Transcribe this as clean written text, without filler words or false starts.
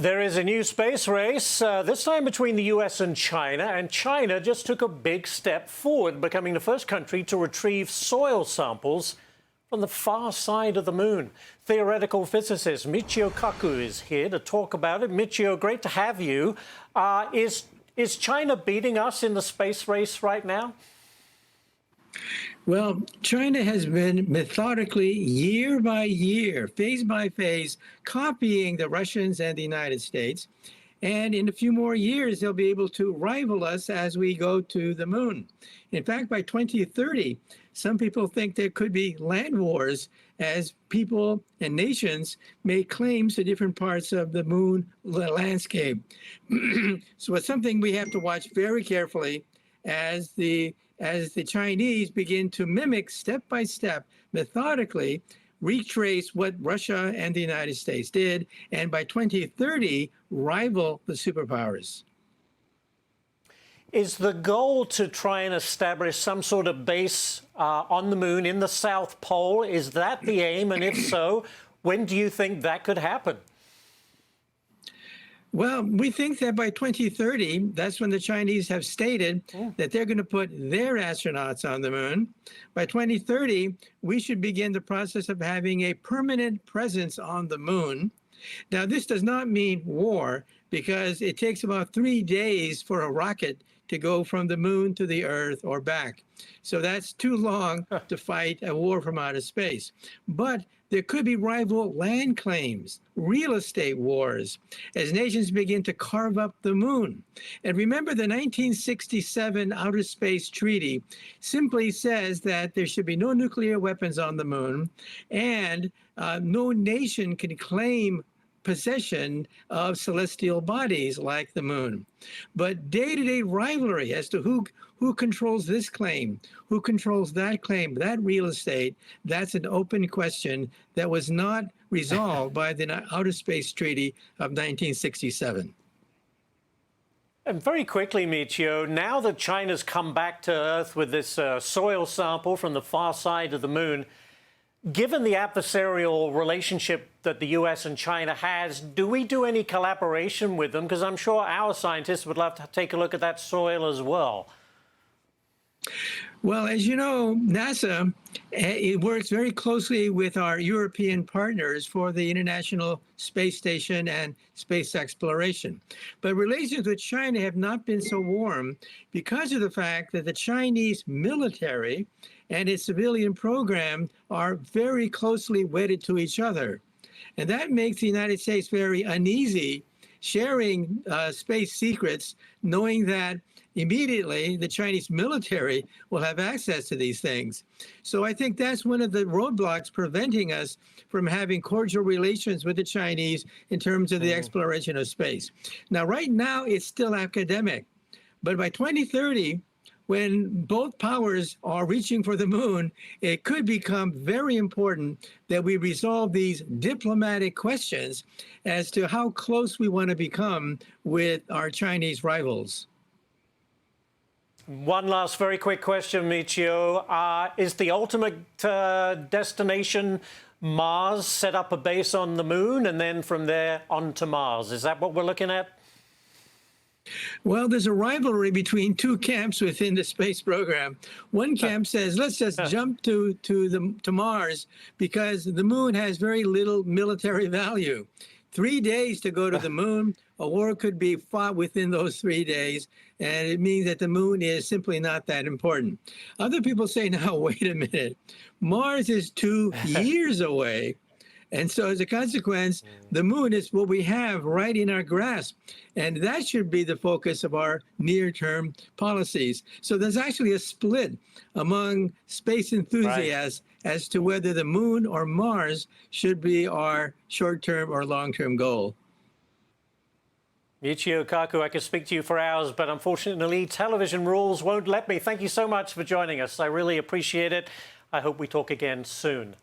There is a new space race, this time between the US and China just took a big step forward, becoming the first country to retrieve soil samples from the far side of the moon. Theoretical physicist Michio Kaku is here to talk about it. Michio, great to have you. Is China beating us in the space race right now? Well, China has been methodically, year by year, phase by phase, copying the Russians and the United States. And in a few more years, they'll be able to rival us as we go to the moon. In fact, by 2030, some people think there could be land wars as people and nations make claims to different parts of the moon landscape. So it's something we have to watch very carefully as the Chinese begin to mimic step by step, methodically, retrace what Russia and the United States did, and by 2030, rival the superpowers. Is the goal to try and establish some sort of base on the moon in the South Pole? Is that the aim? And if so, when do you think that could happen? Well, we think that by 2030, that's when the Chinese have stated that they're going to put their astronauts on the moon. By 2030, we should begin the process of having a permanent presence on the moon. Now, this does not mean war, because it takes about 3 days for a rocket to go from the moon to the Earth or back. So that's too long to fight a war from outer space. But there could be rival land claims, real estate wars, as nations begin to carve up the moon. And remember, the 1967 Outer Space Treaty simply says that there should be no nuclear weapons on the moon, and no nation can claim possession of celestial bodies like the moon. But day-to-day rivalry as to who controls this claim, who controls that claim, that real estate, that's an open question that was not resolved by the Outer Space Treaty of 1967. And very quickly, Michio, now that China's come back to Earth with this soil sample from the far side of the moon, given the adversarial relationship that the US and China has, do we do any collaboration with them? Because I'm sure our scientists would love to take a look at that soil as well. Well, as you know, NASA, it works very closely with our European partners for the International Space Station and space exploration. But relations with China have not been so warm because of the fact that the Chinese military and its civilian program are very closely wedded to each other. And that makes the United States very uneasy sharing space secrets, knowing that immediately the Chinese military will have access to these things. So I think that's one of the roadblocks preventing us from having cordial relations with the Chinese in terms of the exploration of space. Now, right now, it's still academic. But by 2030, when both powers are reaching for the moon, it could become very important that we resolve these diplomatic questions as to how close we want to become with our Chinese rivals. One last very quick question, Michio. Is the ultimate destination Mars, set up a base on the moon, and then from there on to Mars? Is that what we're looking at? Well, there's a rivalry between two camps within the space program. One camp says, let's just jump to Mars because the moon has very little military value. 3 days to go to the moon, a war could be fought within those 3 days, and it means that the moon is simply not that important. Other people say, now, wait a minute, Mars is 2 years away. And so as a consequence, the moon is what we have right in our grasp. And that should be the focus of our near-term policies. So there's actually a split among space enthusiasts as to whether the moon or Mars should be our short-term or long-term goal. Michio Kaku, I could speak to you for hours, but unfortunately, television rules won't let me. Thank you so much for joining us. I really appreciate it. I hope we talk again soon.